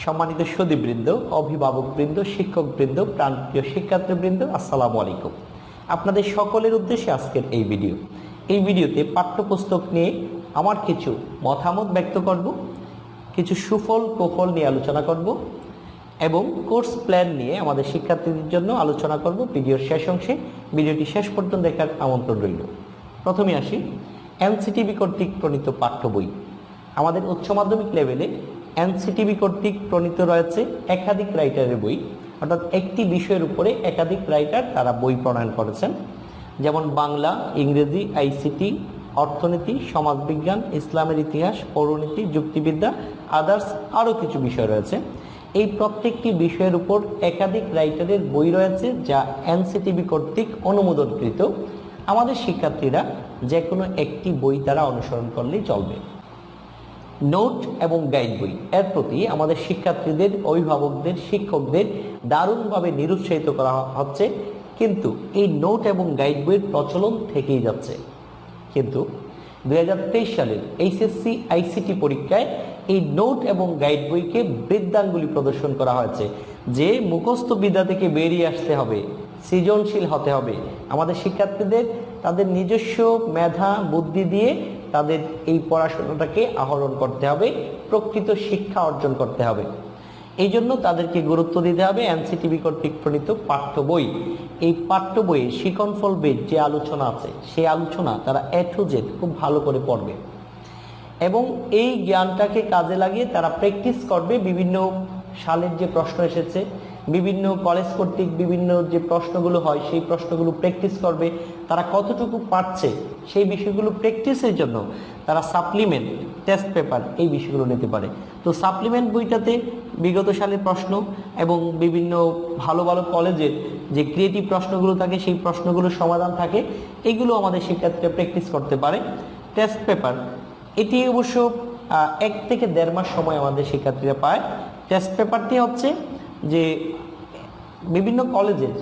সম্মানিত সুধীবৃন্দ, অভিভাবকবৃন্দ, শিক্ষকবৃন্দ, প্রাণপ্রিয় শিক্ষার্থীবৃন্দ, আসসালামু আলাইকুম। আপনাদের সকলের উদ্দেশ্যে আজকের এই ভিডিওতে পাঠ্যপুস্তক নিয়ে আমার কিছু মতামত ব্যক্ত করব, কিছু সুফল কুফল নিয়ে আলোচনা করব এবং কোর্স প্ল্যান নিয়ে আমাদের শিক্ষার্থীদের জন্য আলোচনা করব। ভিডিওর শেষ অংশে ভিডিওটি শেষ পর্যন্ত দেখার আমন্ত্রণ রইল। প্রথমে আসি এনসিটিবি কর্তৃক প্রণীত পাঠ্য বই। আমাদের উচ্চ মাধ্যমিক লেভেলে এনসিটিবি কর্তৃক প্রণীত রয়েছে একাধিক রাইটারের বই, অর্থাৎ একটি বিষয়ের উপরে একাধিক রাইটার তারা বই প্রণয়ন করেছেন। যেমন বাংলা, ইংরেজি, আইসিটি, অর্থনীতি, সমাজবিজ্ঞান, ইসলামের ইতিহাস, পৌরনীতি, যুক্তিবিদ্যা, আদার্স আরও কিছু বিষয় রয়েছে। এই প্রত্যেকটি বিষয়ের উপর একাধিক রাইটারের বই রয়েছে যা এনসিটিবি কর্তৃক অনুমোদনকৃত। আমাদের শিক্ষার্থীরা যে কোনো একটি বই তারা অনুসরণ করলেই চলবে। নোট এবং গাইড বই এর প্রতি আমাদের শিক্ষার্থীদের, অভিভাবকদের, শিক্ষকদের দারুণভাবে নিরুৎসাহিত করা হচ্ছে, কিন্তু এই নোট এবং গাইড বইয়ের প্রচলন থেকেই যাচ্ছে। কিন্তু 2023 সালের HSC আইসিটি পরীক্ষায় এই নোট এবং গাইড বইকে বৃদ্ধাঙ্গুলি প্রদর্শন করা হয়েছে যে মুখস্থ বিদ্যা থেকে বেরিয়ে আসতে হবে, সৃজনশীল হতে হবে। আমাদের শিক্ষার্থীদের তাদের নিজস্ব মেধা বুদ্ধি দিয়ে তাদের এই পড়াশোনাটাকে আহরণ করতে হবে, প্রকৃত শিক্ষা অর্জন করতে হবে। এই জন্য তাদেরকে গুরুত্ব দিতে হবে এনসিটিবি কর্তৃক প্রণীত পাঠ্য বই। এই পাঠ্য বইয়ে শিকনফল বেদ যে আলোচনা আছে সেই আলোচনা তারা A to Z খুব ভালো করে পড়বে এবং এই জ্ঞানটাকে কাজে লাগিয়ে তারা প্র্যাকটিস করবে। বিভিন্ন সালের যে প্রশ্ন এসেছে, বিভিন্ন কলেজ কর্তৃক বিভিন্ন যে প্রশ্নগুলো হয় সেই প্রশ্নগুলো প্র্যাকটিস করবে। তারা কতটুকু পারছে সেই বিষয়গুলো প্র্যাকটিসের জন্য তারা সাপ্লিমেন্ট, টেস্ট পেপার এই বিষয়গুলো নিতে পারে। তো সাপ্লিমেন্ট বইটাতে বিগত সালের প্রশ্ন এবং বিভিন্ন ভালো ভালো কলেজের যে ক্রিয়েটিভ প্রশ্নগুলো থাকে সেই প্রশ্নগুলোর সমাধান থাকে, এগুলো আমাদের শিক্ষার্থীরা প্র্যাকটিস করতে পারে। টেস্ট পেপার এটি অবশ্য 1 থেকে 1.5 মাস সময় আমাদের শিক্ষার্থীরা পায়। টেস্ট পেপারটি হচ্ছে যে বিভিন্ন কলেজের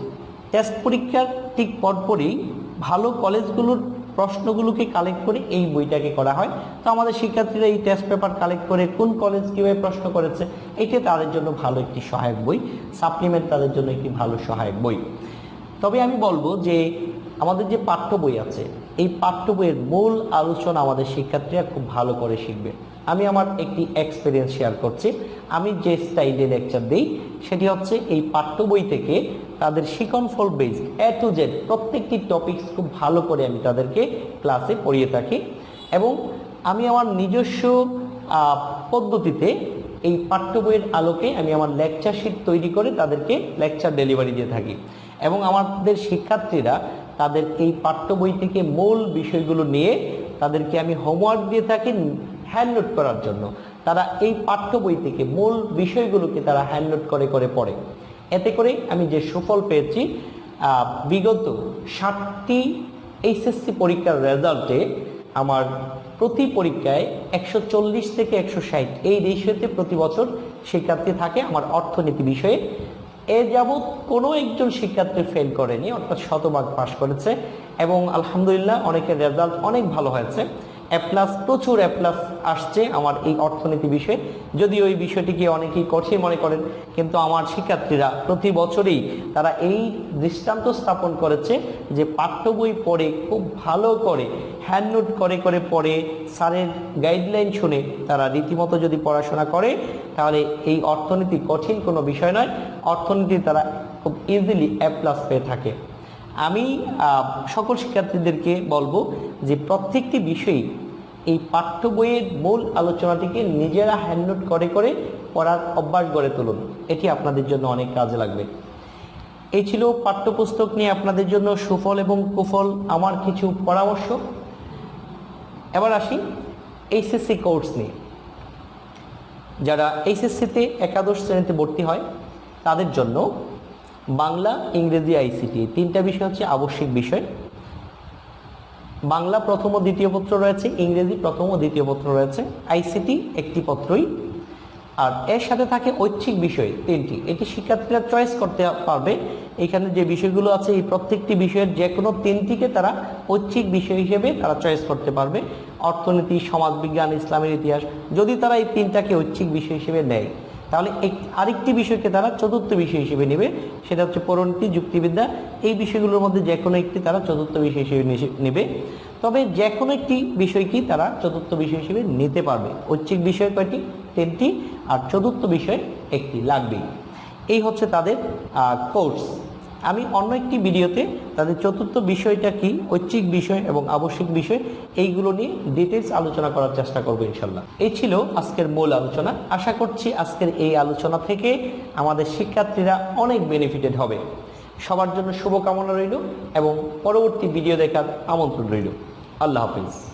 টেস্ট পরীক্ষার ঠিক পরপরই ভালো কলেজগুলোর প্রশ্নগুলোকে কালেক্ট করে এই বইটাকে করা হয়। তো আমাদের শিক্ষার্থীরা এই টেস্ট পেপার কালেক্ট করে কোন কলেজ কীভাবে প্রশ্ন করেছে এটা তাদের জন্য ভালো একটি সহায়ক বই। সাপ্লিমেন্ট তাদের জন্য একটি ভালো সহায়ক বই। তবে আমি বলবো যে আমাদের যে পাঠ্য বই আছে এই পাঠ্য বইয়ের মূল আলোচনা আমাদের শিক্ষার্থীরা খুব ভালো করে শিখবে। আমি আমার একটি এক্সপিরিয়েন্স শেয়ার করছি। আমি যে স্টাইলে লেকচার দিই সেটি হচ্ছে এই পাঠ্য বই থেকে তাদের শিকনফল বেসড A to Z প্রত্যেকটি টপিকস খুব ভালো করে আমি তাদেরকে ক্লাসে পড়িয়ে থাকি এবং আমি আমার নিজস্ব পদ্ধতিতে এই পাঠ্য বইয়ের আলোকে আমি আমার লেকচার শিট তৈরি করে তাদেরকে লেকচার ডেলিভারি দিয়ে থাকি এবং আমাদের শিক্ষার্থীরা তাদের এই পাঠ্য বই থেকে মূল বিষয়গুলো নিয়ে তাদেরকে আমি হোমওয়ার্ক দিয়ে থাকি হ্যান্ড নোট করার জন্য। তারা এই পাঠ্য বই থেকে মূল বিষয়গুলোকে তারা হ্যান্ড নোট করে করে পড়ে। এতে করে আমি যে সুফল পেয়েছি, বিগত 60টি HSC পরীক্ষার রেজাল্টে আমার প্রতি পরীক্ষায় 140 থেকে 160 এই রেশিওতে প্রতি বছর শিক্ষার্থী থাকে আমার অর্থনীতি বিষয়ে। এ যাবৎ কোনো একজন শিক্ষার্থী ফেল করেনি, অর্থাৎ শতভাগ পাস করেছে এবং আলহামদুলিল্লাহ অনেকের রেজাল্ট অনেক ভালো হয়েছে। A+, প্রচুর A+ আসছে আমার এই অর্থনীতি বিষয়ে। যদিও এই বিষয়টিকে অনেকেই কঠিন মনে করেন, কিন্তু আমার শিক্ষার্থীরা প্রতি বছরই তারা এই দৃষ্টান্ত স্থাপন করেছে যে পাঠ্য বই পড়ে খুব ভালো করে হ্যান্ড নোট করে করে পড়ে, স্যারের গাইডলাইন শুনে তারা রীতিমতো যদি পড়াশোনা করে তাহলে এই অর্থনীতি কঠিন কোনো বিষয় নয়। অর্থনীতি তারা খুব ইজিলি A+ পেয়ে থাকে। আমি সকল শিক্ষার্থীদেরকে বলবো যে প্রত্যেকটি বিষয়ই এই পাঠ্য বইয়ের মূল আলোচনাটিকে নিজেরা হ্যান্ড নোট করে করে পড়ার অভ্যাস গড়ে তুলুন। এটি আপনাদের জন্য অনেক কাজে লাগবে। এই ছিল পাঠ্যপুস্তক নিয়ে আপনাদের জন্য সুফল এবং কুফল আমার কিছু পরামর্শ। এবার আসি HSC কোর্স নিয়ে। যারা HSCতে একাদশ শ্রেণীতে ভর্তি হয় তাদের জন্য বাংলা, ইংরেজি, আইসিটি 3টা বিষয় হচ্ছে আবশ্যিক বিষয়। বাংলা প্রথম ও দ্বিতীয় পত্র রয়েছে, ইংরেজি প্রথম ও দ্বিতীয় পত্র রয়েছে, আইসিটি একটি পত্রই। আর এর সাথে থাকে ঐচ্ছিক বিষয় 3টি। এটি শিক্ষার্থীরা চয়েস করতে পারবে। এখানে যে বিষয়গুলো আছে এই প্রত্যেকটি বিষয়ের যে কোনো 3টিকে তারা ঐচ্ছিক বিষয় হিসেবে তারা চয়েস করতে পারবে। অর্থনীতি, সমাজবিজ্ঞান, ইসলামের ইতিহাস, যদি তারা এই 3টাকে ঐচ্ছিক বিষয় হিসেবে নেয় তাহলে আরেকটি বিষয়কে তারা চতুর্থ বিষয় হিসেবে নেবে, সেটা হচ্ছে পরিণতি, যুক্তিবিদ্যা। এই বিষয়গুলোর মধ্যে যে কোনো একটি তারা চতুর্থ বিষয় হিসেবে নেবে। তবে যে কোনো একটি বিষয়কে তারা চতুর্থ বিষয় হিসেবে নিতে পারবে। ঐচ্ছিক বিষয় কয়টি? 3টি, আর চতুর্থ বিষয় একটি লাগবেই। এই হচ্ছে তাদের কোর্স। আমি অন্য একটি ভিডিওতে তাদের চতুর্থ বিষয়টা কি, ঐচ্ছিক বিষয় এবং আবশ্যিক বিষয়, এইগুলো নিয়ে ডিটেলস আলোচনা করার চেষ্টা করবো ইনশাল্লাহ। এই ছিল আজকের মূল আলোচনা। আশা করছি আজকের এই আলোচনা থেকে আমাদের শিক্ষার্থীরা অনেক বেনিফিটেড হবে। সবার জন্য শুভকামনা রইল এবং পরবর্তী ভিডিও দেখার আমন্ত্রণ রইল। আল্লাহ হাফিজ।